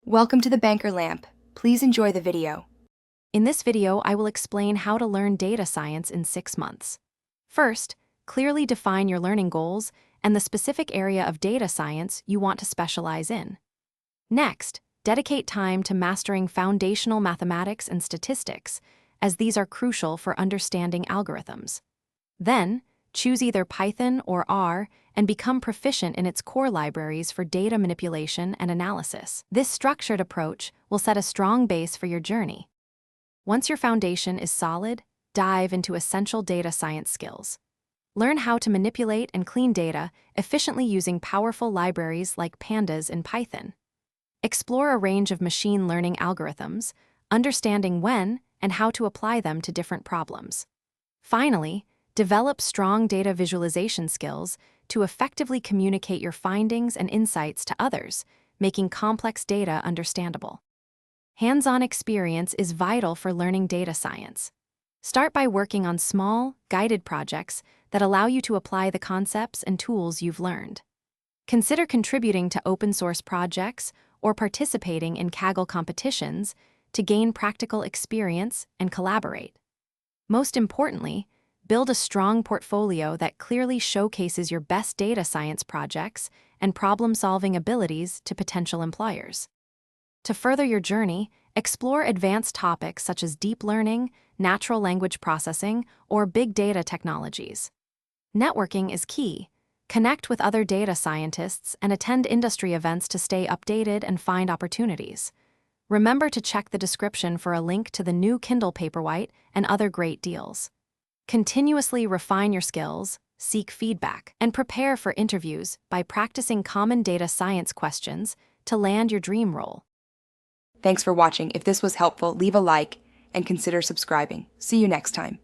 Welcome to the Banker Lamp. Please enjoy the video. In this video, I will explain how to learn data science in 6 months. First, clearly define your learning goals and the specific area of data science you want to specialize in. Next, dedicate time to mastering foundational mathematics and statistics, as these are crucial for understanding algorithms. Then, choose either Python or R and become proficient in its core libraries for data manipulation and analysis. This structured approach will set a strong base for your journey. Once your foundation is solid, dive into essential data science skills. Learn how to manipulate and clean data efficiently using powerful libraries like pandas in Python. Explore a range of machine learning algorithms, understanding when and how to apply them to different problems. Finally, develop strong data visualization skills to effectively communicate your findings and insights to others, making complex data understandable. Hands-on experience is vital for learning data science. Start by working on small, guided projects that allow you to apply the concepts and tools you've learned. Consider contributing to open-source projects or participating in Kaggle competitions to gain practical experience and collaborate. Most importantly, build a strong portfolio that clearly showcases your best data science projects and problem-solving abilities to potential employers. To further your journey, explore advanced topics such as deep learning, natural language processing, or big data technologies. Networking is key. Connect with other data scientists and attend industry events to stay updated and find opportunities. Remember to check the description for a link to the new Kindle Paperwhite and other great deals. Continuously refine your skills, seek feedback, and prepare for interviews by practicing common data science questions to land your dream role. Thanks for watching. If this was helpful, leave a like and consider subscribing. See you next time.